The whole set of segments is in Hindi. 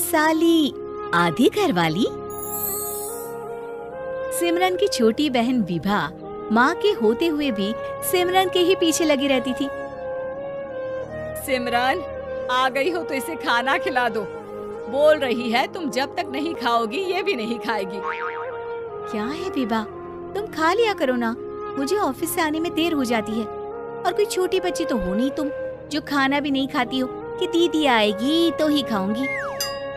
साली आधी घरवाली। सिमरन की छोटी बहन विभा माँ के होते हुए भी सिमरन के ही पीछे लगी रहती थी। सिमरन, आ गई हो तो इसे खाना खिला दो। बोल रही है तुम जब तक नहीं खाओगी ये भी नहीं खाएगी। क्या है विभा, तुम खा लिया करो ना, मुझे ऑफिस से आने में देर हो जाती है। और कोई छोटी बच्ची तो हो नहीं तुम जो खाना भी नहीं खाती हो कि दीदी आएगी तो ही खाऊंगी।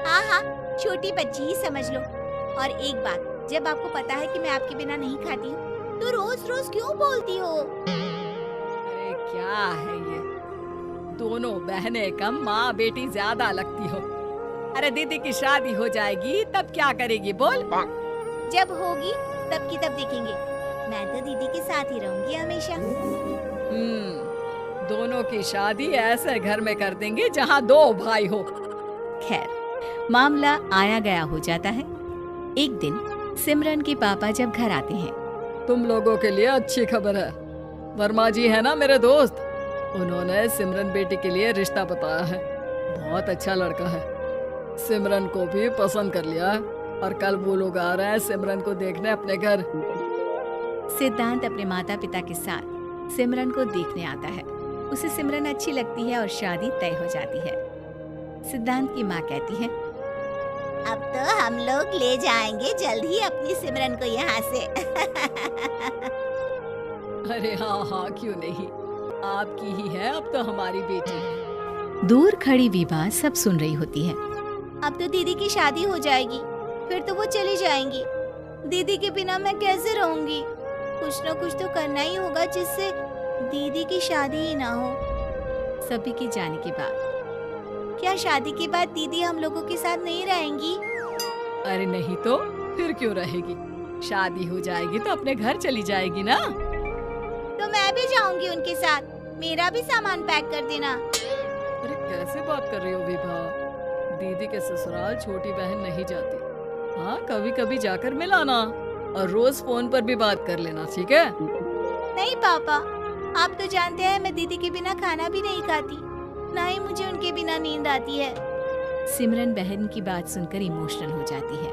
हाँ हाँ, छोटी बच्ची ही समझ लो। और एक बात, जब आपको पता है कि मैं आपके बिना नहीं खाती हूँ तो रोज रोज क्यों बोलती हो? अरे क्या है ये, दोनों बहनें कम माँ बेटी ज्यादा लगती हो। अरे दीदी की शादी हो जाएगी तब क्या करेगी बोल? जब होगी तब की तब देखेंगे। मैं तो दीदी के साथ ही रहूंगी हमेशा। दोनों की शादी ऐसे घर में कर देंगे जहाँ दो भाई हो। खैर, मामला आया गया हो जाता है। एक दिन सिमरन के पापा जब घर आते हैं, तुम लोगों के लिए अच्छी खबर है। वर्मा जी है ना मेरे दोस्त, उन्होंने सिमरन बेटी के लिए रिश्ता बताया है। बहुत अच्छा लड़का है, सिमरन को भी पसंद कर लिया है और कल वो लोग आ रहे हैं सिमरन को देखने अपने घर। सिद्धांत अपने माता पिता के साथ सिमरन को देखने आता है। उसे सिमरन अच्छी लगती है और शादी तय हो जाती है। सिद्धांत की माँ कहती है, अब तो हम लोग ले जाएंगे जल्द ही अपनी सिमरन को यहाँ से। अरे हाँ, क्यों नहीं, आपकी ही है अब तो हमारी बेटी। दूर खड़ी विभा सब सुन रही होती है। अब तो दीदी की शादी हो जाएगी, फिर तो वो चली जाएंगी। दीदी के बिना मैं कैसे रहूंगी? कुछ न कुछ तो करना ही होगा जिससे दीदी की शादी ही ना हो। सभी के जाने के बाद क्या शादी के बाद दीदी हम लोगों के साथ नहीं रहेंगी? अरे नहीं तो फिर क्यों रहेगी, शादी हो जाएगी तो अपने घर चली जाएगी ना। तो मैं भी जाऊंगी उनके साथ, मेरा भी सामान पैक कर देना। अरे कैसे बात कर रही हो विभा, दीदी के ससुराल छोटी बहन नहीं जाती। हाँ, कभी कभी जाकर मिलाना और रोज फोन पर भी बात कर लेना, ठीक है? नहीं पापा, आप तो जानते हैं मैं दीदी के बिना खाना भी नहीं खाती, ना ही मुझे उनके बिना नींद आती है। सिमरन बहन की बात सुनकर इमोशनल हो जाती है।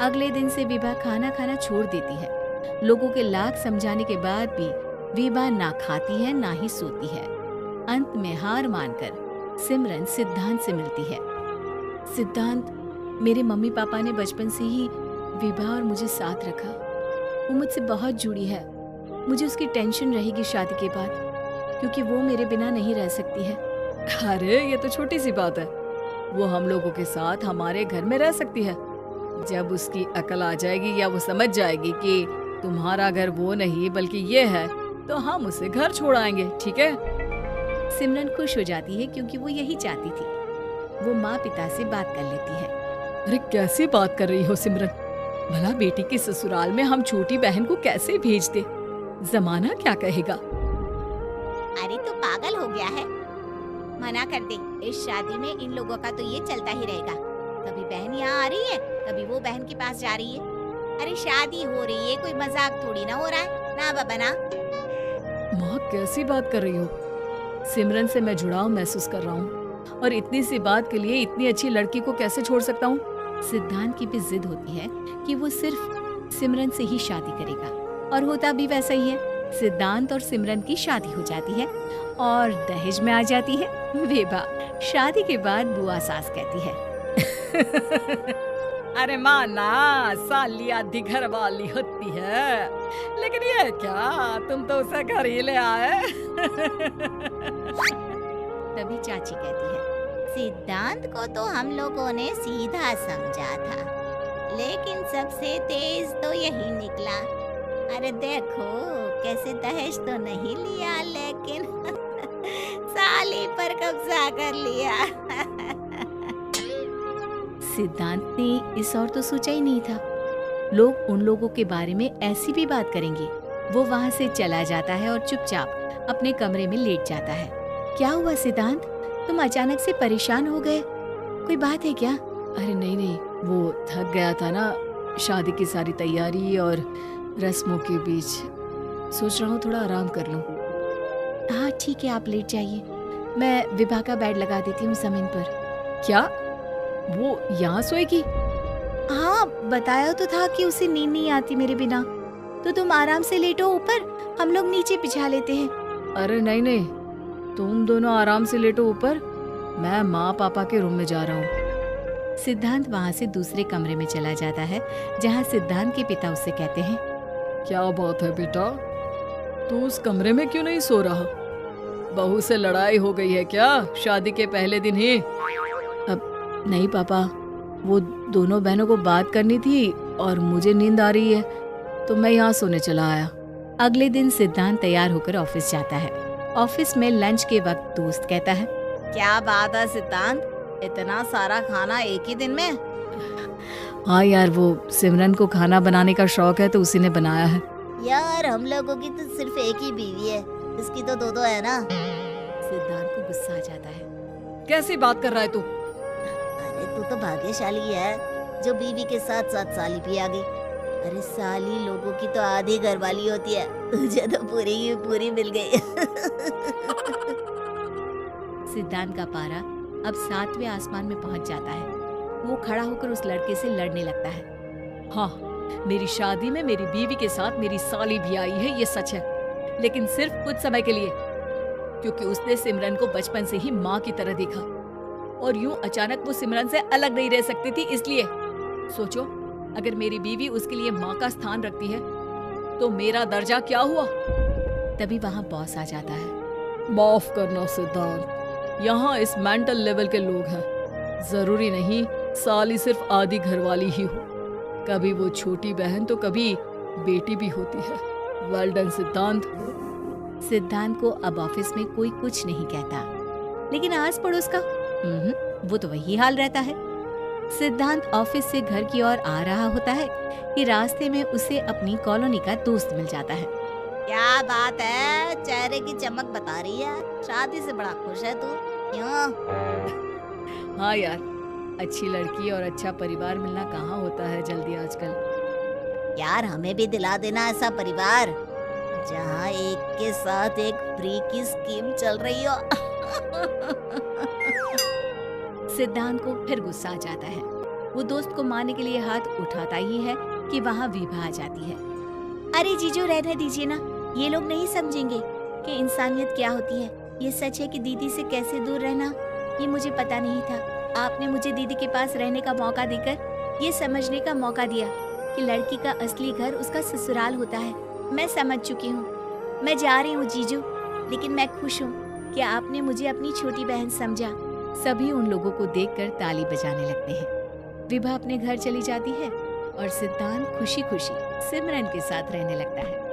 अगले दिन से विभा खाना खाना छोड़ देती है। लोगों के लाख समझाने के बाद भी विभा ना खाती है ना ही सोती है। अंत में हार मानकर सिमरन सिद्धांत से मिलती है। सिद्धांत, मेरे मम्मी पापा ने बचपन से ही विभा और मुझे साथ रखा। वो मुझसे बहुत जुड़ी है। मुझे उसकी टेंशन रहेगी शादी के बाद, क्योंकि वो मेरे बिना नहीं रह सकती है। अरे ये तो छोटी सी बात है, वो हम लोगों के साथ हमारे घर में रह सकती है। जब उसकी अकल आ जाएगी या वो समझ जाएगी कि तुम्हारा घर वो नहीं बल्कि ये है, तो हम उसे घर छोड़ाएंगे, ठीक है? सिमरन खुश हो जाती है क्योंकि वो यही चाहती थी। वो माँ पिता से बात कर लेती है। अरे कैसी बात कर रही हो सिमरन, भला बेटी के ससुराल में हम छोटी बहन को कैसे भेज दे? जमाना क्या कहेगा? अरे तो पागल हो गया है, मना कर दे। इस शादी में इन लोगों का तो ये चलता ही रहेगा, कभी बहन यहाँ आ रही है कभी वो बहन के पास जा रही है। अरे शादी हो रही है, कोई मजाक थोड़ी ना हो रहा है ना बाबा ना। माँ कैसी बात कर रही हो, सिमरन से मैं जुड़ाव महसूस कर रहा हूँ और इतनी सी बात के लिए इतनी अच्छी लड़की को कैसे छोड़ सकता हूँ? सिद्धांत की भी जिद होती है कि वो सिर्फ सिमरन से ही शादी करेगा, और होता भी वैसा ही है। सिद्धांत और सिमरन की शादी हो जाती है और दहेज में आ जाती है विभा। शादी के बाद बुआ सास कहती है, अरे माँ ना, साली आधी घर वाली होती है, लेकिन ये क्या, तुम तो उसे घर ही ले आए। तभी चाची कहती है, सिद्धांत को तो हम लोगों ने सीधा समझा था, लेकिन सबसे तेज तो यही निकला। अरे देखो कैसे दहेज तो नहीं लिया, लेकिन साली पर कब्जा कर लिया। सिद्धांत ने इस और तो सोचा ही नहीं था, लोग उन लोगों के बारे में ऐसी भी बात करेंगे। वो वहाँ से चला जाता है और चुपचाप अपने कमरे में लेट जाता है। क्या हुआ सिद्धांत, तुम अचानक से परेशान हो गए, कोई बात है क्या? अरे नहीं, वो थक गया था ना, शादी की सारी तैयारी और रस्मों के बीच, सोच रहा हूँ थोड़ा आराम कर लूँ। हाँ ठीक है, आप लेट जाइए, मैं विभा का बेड लगा देती हूँ जमीन पर। क्या? वो यहाँ सोएगी? हाँ, बताया तो था कि उसे नींद नहीं आती मेरे बिना। तो तुम आराम से लेटो ऊपर, हम लोग नीचे बिछा लेते हैं। अरे नहीं नहीं, तुम दोनों आराम से लेटो ऊपर, मैं माँ पापा के रूम में जा रहा हूँ। सिद्धांत वहाँ से दूसरे कमरे में चला जाता है, जहाँ सिद्धांत के पिता उसे कहते हैं, क्या बात है बेटा, तू उस कमरे में क्यों नहीं सो रहा? बहू से लड़ाई हो गई है क्या शादी के पहले दिन ही? अब नहीं पापा, वो दोनों बहनों को बात करनी थी और मुझे नींद आ रही है, तो मैं यहाँ सोने चला आया। अगले दिन सिद्धांत तैयार होकर ऑफिस जाता है। ऑफिस में लंच के वक्त दोस्त कहता है, क्या बात है सिद्धांत, इतना सारा खाना एक ही दिन में? हाँ यार, वो सिमरन को खाना बनाने का शौक है तो उसी ने बनाया है। यार हम लोगों की तो सिर्फ एक ही बीवी है, इसकी तो दो है ना। सिद्धांत को गुस्सा आ जाता है। कैसी बात कर रहा है तू? अरे तू तो भाग्यशाली है जो बीवी के साथ साथ साली भी आ गई। अरे साली लोगों की तो आधी घरवाली होती है, तुझे तो पूरी की पूरी मिल गई। सिद्धांत का पारा अब 7वें आसमान में पहुंच जाता है। वो खड़ा होकर उस लड़के से लड़ने लगता है। हाँ, मेरी शादी में मेरी बीवी के साथ मेरी साली भी आई है, ये सच है, लेकिन सिर्फ कुछ समय के लिए, क्योंकि उसने सिमरन को बचपन से ही माँ की तरह देखा और यूं अचानक वो सिमरन से अलग नहीं रह सकती थी। इसलिए सोचो, अगर मेरी बीवी उसके लिए माँ का स्थान रखती है तो मेरा दर्जा क्या हुआ? तभी वहाँ बॉस आ जाता है। माफ करना सिद्धांत, यहाँ इस मेंटल लेवल के लोग हैं, जरूरी नहीं साली सिर्फ आधी घरवाली ही हो, कभी वो छोटी बहन तो कभी बेटी भी होती है। वेल डन सिद्धांत। सिद्धांत को अब ऑफिस में कोई कुछ नहीं कहता, लेकिन आस पड़ोस का वो तो वही हाल रहता है। सिद्धांत ऑफिस से घर की ओर आ रहा होता है कि रास्ते में उसे अपनी कॉलोनी का दोस्त मिल जाता है। क्या बात है, चेहरे की चमक बता रही है, शादी से बड़ा खुश है तू, क्यों? हाँ यार, अच्छी लड़की और अच्छा परिवार मिलना कहाँ होता है जल्दी आजकल। यार हमें भी दिला देना ऐसा परिवार जहाँ एक के साथ एक फ्री की स्कीम चल रही हो। सिद्धांत को फिर गुस्सा आ जाता है। वो दोस्त को मारने के लिए हाथ उठाता ही है कि वहाँ विभा आ जाती है। अरे जीजू, रहने दीजिए ना, ये लोग नहीं समझेंगे कि इंसानियत क्या होती है। ये सच है कि दीदी से कैसे दूर रहना, ये मुझे पता नहीं था। आपने मुझे दीदी के पास रहने का मौका देकर ये समझने का मौका दिया कि लड़की का असली घर उसका ससुराल होता है। मैं समझ चुकी हूँ, मैं जा रही हूँ जीजू, लेकिन मैं खुश हूँ कि आपने मुझे अपनी छोटी बहन समझा। सभी उन लोगों को देखकर ताली बजाने लगते हैं। विभा अपने घर चली जाती है और सिद्धांत खुशी खुशी सिमरन के साथ रहने लगता है।